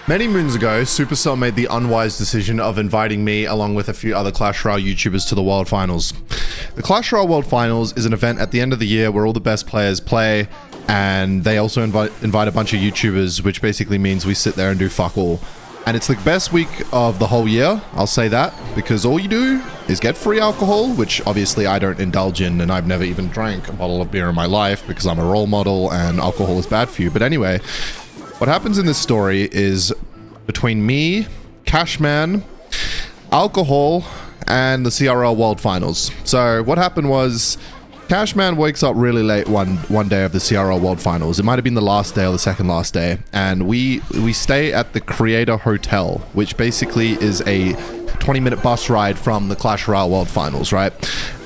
Many moons ago, Supercell made the unwise decision of inviting me along with a few other Clash Royale YouTubers to the World Finals. The Clash Royale World Finals is an event at the end of the year where all the best players play, and they also invite a bunch of YouTubers, which basically means we sit there and do fuck all. And it's the best week of the whole year, I'll say that, because all you do is get free alcohol, which obviously I don't indulge in, and I've never even drank a bottle of beer in my life because I'm a role model and alcohol is bad for you. But anyway, what happens in this story is between me, Cashman, alcohol, and the CRL World Finals. So what happened was Cashman wakes up really late one day of the CRL World Finals. It might have been the last day or the second last day. And we stay at the Creator Hotel, which basically is a 20-minute bus ride from the Clash Royale World Finals, right?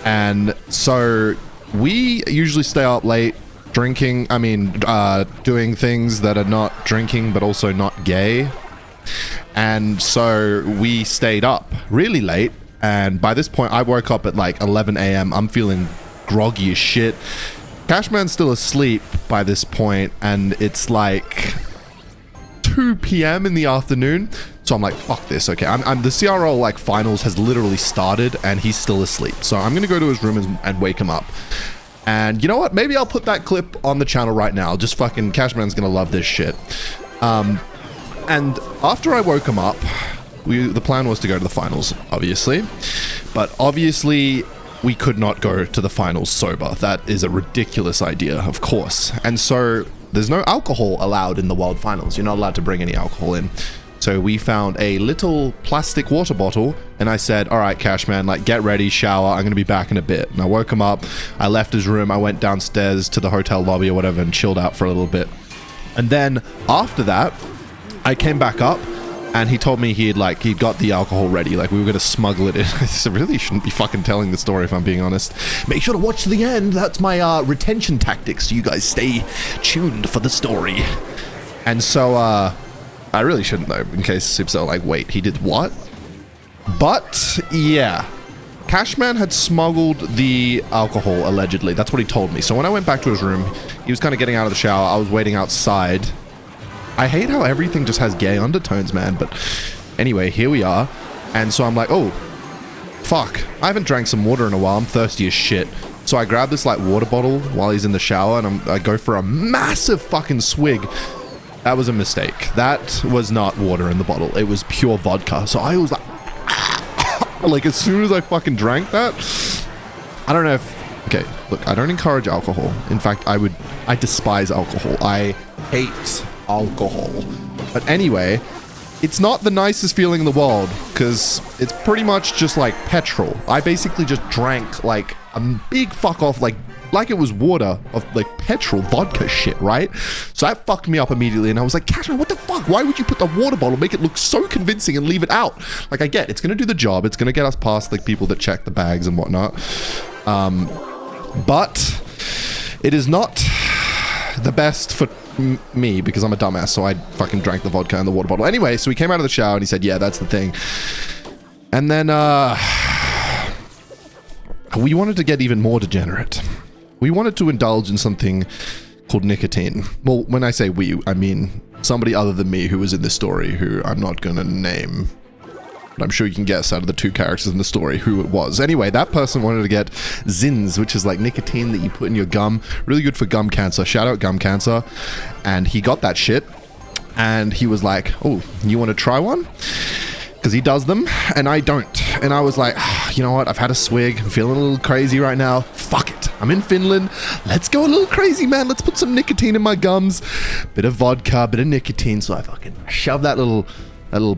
And so we usually stay up late drinking, doing things that are not drinking, but also not gay. And so we stayed up really late. And by this point, I woke up at like 11 a.m. I'm feeling groggy as shit. Cashman's still asleep by this point, and it's like 2 p.m. in the afternoon. So I'm like, fuck this. Okay, I'm the CRL like finals has literally started, and he's still asleep. So I'm gonna go to his room and wake him up. And you know what? Maybe I'll put that clip on the channel right now. Just fucking Cashman's gonna love this shit. And after I woke him up, the plan was to go to the finals, obviously. But obviously, we could not go to the finals sober. That is a ridiculous idea, of course. And so there's no alcohol allowed in the World Finals. You're not allowed to bring any alcohol in. So we found a little plastic water bottle, and I said, all right, Cashman, like, get ready, shower, I'm gonna be back in a bit. And I woke him up, I left his room, I went downstairs to the hotel lobby or whatever and chilled out for a little bit. And then after that, I came back up, and he told me he'd got the alcohol ready, like we were gonna smuggle it in. I really shouldn't be fucking telling the story if I'm being honest. Make sure to watch to the end, that's my retention tactics, so you guys stay tuned for the story. And so, I really shouldn't though, in case Supercell like, wait, he did what? But, yeah. Cashman had smuggled the alcohol, allegedly. That's what he told me. So when I went back to his room, he was kind of getting out of the shower. I was waiting outside. I hate how everything just has gay undertones, man. But anyway, here we are. And so I'm like, oh, fuck. I haven't drank some water in a while. I'm thirsty as shit. So I grab this like water bottle while he's in the shower, and I go for a massive fucking swig. That was a mistake. That was not water in the bottle. It was pure vodka. So I was like, like as soon as I fucking drank that, I don't know if, okay, look, I don't encourage alcohol. In fact, I despise alcohol. I hate alcohol. But anyway, it's not the nicest feeling in the world because it's pretty much just like petrol. I basically just drank like a big fuck off, like it was water of like petrol vodka shit, right? So that fucked me up immediately, and I was like, Cashman, what the fuck? Why would you put the water bottle, make it look so convincing and leave it out? Like, I get it's gonna do the job, it's gonna get us past like people that check the bags and whatnot, but it is not the best for me because I'm a dumbass, so I fucking drank the vodka in the water bottle. Anyway, so he came out of the shower and he said, yeah, that's the thing. And then we wanted to get even more degenerate. We wanted to indulge in something called nicotine. Well, when I say we, I mean somebody other than me who was in this story, who I'm not gonna name. But I'm sure you can guess out of the two characters in the story who it was. Anyway, that person wanted to get Zins, which is like nicotine that you put in your gum. Really good for gum cancer. Shout out gum cancer. And he got that shit. And he was like, oh, you want to try one? Because he does them, and I don't. And I was like, you know what? I've had a swig. I'm feeling a little crazy right now. Fuck it. I'm in Finland. Let's go a little crazy, man. Let's put some nicotine in my gums. Bit of vodka, bit of nicotine. So I fucking shove that little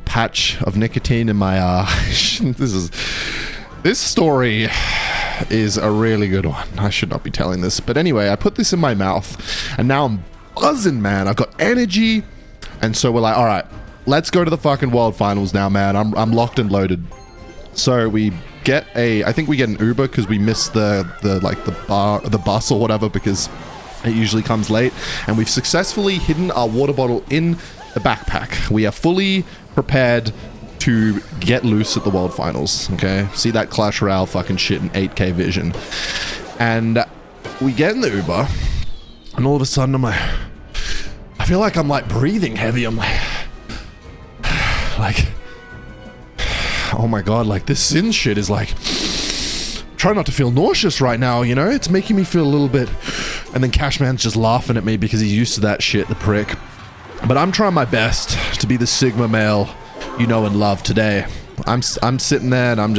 patch of nicotine in my this story is a really good one. I should not be telling this, but anyway, I put this in my mouth, and now I'm buzzing, man. I've got energy, and so we're like, all right, let's go to the fucking World Finals now, man. I'm locked and loaded. So we get I think we get an Uber because we missed the bus or whatever because it usually comes late, and we've successfully hidden our water bottle in the backpack. We are fully prepared to get loose at the World Finals, okay? See that Clash Royale fucking shit in 8K vision. And we get in the Uber, and all of a sudden I'm like, I feel like I'm like breathing heavy. I'm like, like, oh my God, like this sin shit is like, try not to feel nauseous right now, you know? It's making me feel a little bit. And then Cashman's just laughing at me because he's used to that shit, the prick. But I'm trying my best to be the Sigma male you know and love today. I'm sitting there and I'm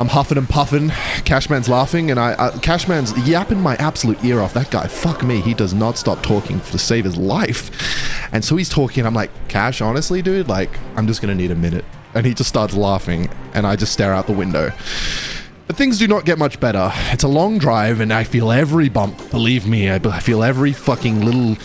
huffing and puffing. Cashman's laughing and Cashman's yapping my absolute ear off. That guy, fuck me, he does not stop talking to save his life. And so he's talking, I'm like, Cash, honestly, dude, like, I'm just gonna need a minute. And he just starts laughing and I just stare out the window. But things do not get much better. It's a long drive and I feel every bump, believe me, I feel every fucking little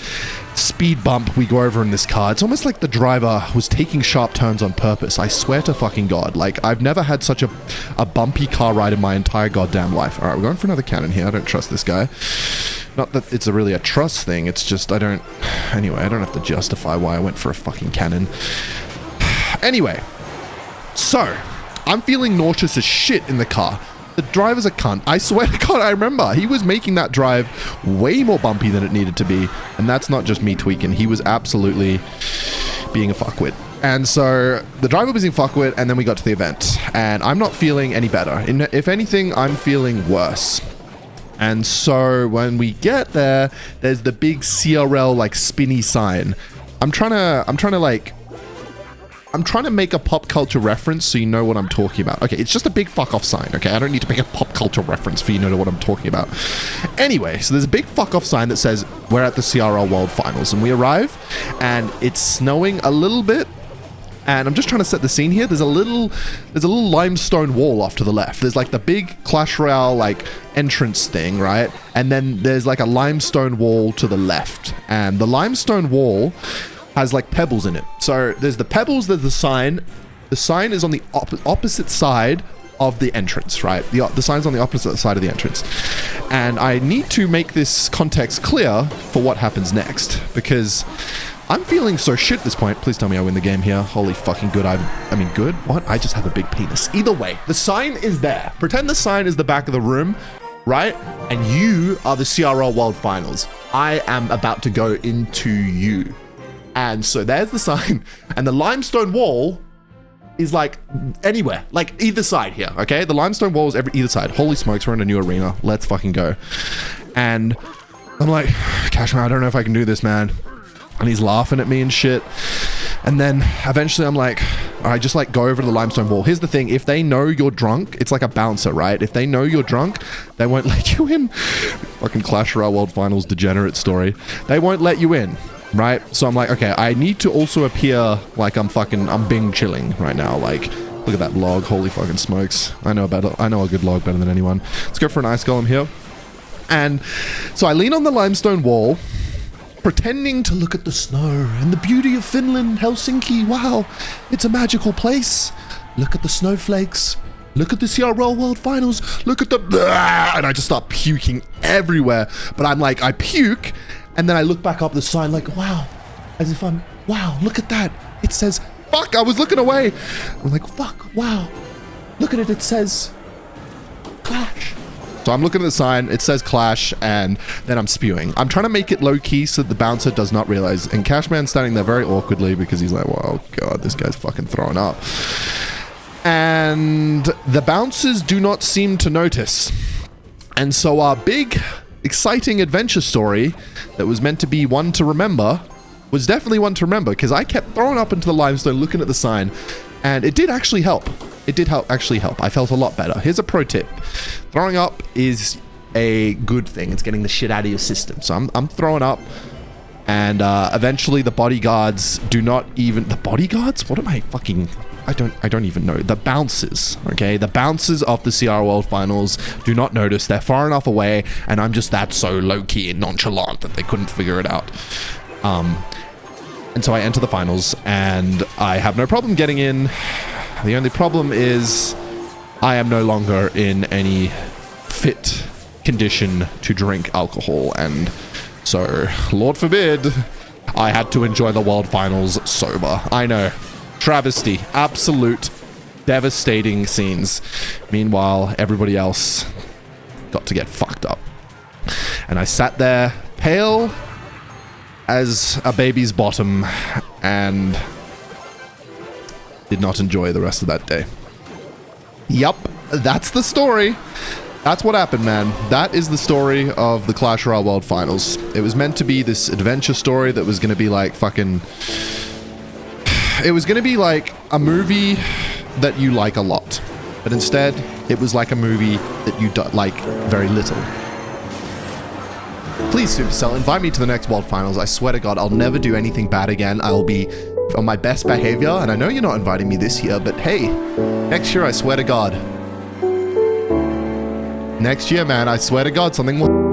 speed bump we go over in this car. It's almost like the driver was taking sharp turns on purpose. I swear to fucking God. Like, I've never had such a bumpy car ride in my entire goddamn life. All right, we're going for another cannon here. I don't trust this guy. Not that it's really a trust thing. It's just, anyway, I don't have to justify why I went for a fucking cannon. Anyway, so I'm feeling nauseous as shit in the car. The driver's a cunt. I swear to God, I remember. He was making that drive way more bumpy than it needed to be. And that's not just me tweaking. He was absolutely being a fuckwit. And so the driver was being fuckwit, and then we got to the event. And I'm not feeling any better. If anything, I'm feeling worse. And so when we get there, there's the big CRL like spinny sign. I'm trying to make a pop culture reference so you know what I'm talking about. Okay, it's just a big fuck off sign, okay? I don't need to make a pop culture reference for you to know what I'm talking about. Anyway, so there's a big fuck off sign that says, we're at the CRL World Finals. And we arrive, and it's snowing a little bit. And I'm just trying to set the scene here. There's a little limestone wall off to the left. There's like the big Clash Royale like entrance thing, right? And then there's like a limestone wall to the left. And the limestone wall has like pebbles in it. So there's the pebbles, there's the sign. The sign is on the opposite side of the entrance, right? The sign's on the opposite side of the entrance. And I need to make this context clear for what happens next, because I'm feeling so shit at this point. Please tell me I win the game here. Holy fucking good. I mean, good? What? I just have a big penis. Either way, the sign is there. Pretend the sign is the back of the room, right? And you are the CRL World Finals. I am about to go into you. And so there's the sign, and the limestone wall is like anywhere, like either side here, okay? The limestone wall is either side. Holy smokes, we're in a new arena. Let's fucking go. And I'm like, Cashman, I don't know if I can do this, man. And he's laughing at me and shit. And then eventually I'm like, all right, just like go over to the limestone wall. Here's the thing. If they know you're drunk, it's like a bouncer, right? If they know you're drunk, they won't let you in. Fucking Clash Royale World Finals degenerate story. They won't let you in. Right? So I'm like, okay, I need to also appear like I'm Bing chilling right now. Like, look at that log. Holy fucking smokes. I know a good log better than anyone. Let's go for an ice golem here. And so I lean on the limestone wall, pretending to look at the snow and the beauty of Finland, Helsinki. Wow, it's a magical place. Look at the snowflakes. Look at the CRL World Finals. Look at the... And I just start puking everywhere. But I'm like, I puke, and then I look back up the sign like, wow. As if I'm, wow, look at that. It says, fuck, I was looking away. I'm like, fuck, wow. Look at it, it says Clash. So I'm looking at the sign, it says Clash, and then I'm spewing. I'm trying to make it low-key so that the bouncer does not realize. And Cashman's standing there very awkwardly because he's like, well, God, this guy's fucking throwing up. And the bouncers do not seem to notice. And so our big, exciting adventure story that was meant to be one to remember was definitely one to remember, because I kept throwing up into the limestone looking at the sign, and it did actually help. It did actually help. I felt a lot better. Here's a pro tip. Throwing up is a good thing. It's getting the shit out of your system. So I'm throwing up, and eventually the bodyguards do not even... The bodyguards? What am I fucking... I don't even know. The bouncers, okay? The bouncers of the CR World Finals do not notice. They're far enough away, and I'm just that so low-key and nonchalant that they couldn't figure it out. And so I enter the finals, and I have no problem getting in. The only problem is I am no longer in any fit condition to drink alcohol, and so, Lord forbid, I had to enjoy the World Finals sober. I know. Travesty. Absolute devastating scenes. Meanwhile, everybody else got to get fucked up. And I sat there, pale as a baby's bottom, and did not enjoy the rest of that day. Yup, that's the story. That's what happened, man. That is the story of the Clash Royale World Finals. It was meant to be this adventure story that was going to be like fucking... It was going to be like a movie that you like a lot. But instead, it was like a movie that you like very little. Please, Supercell, invite me to the next World Finals. I swear to God, I'll never do anything bad again. I'll be on my best behavior. And I know you're not inviting me this year, but hey, next year, I swear to God. Next year, man, I swear to God, something will...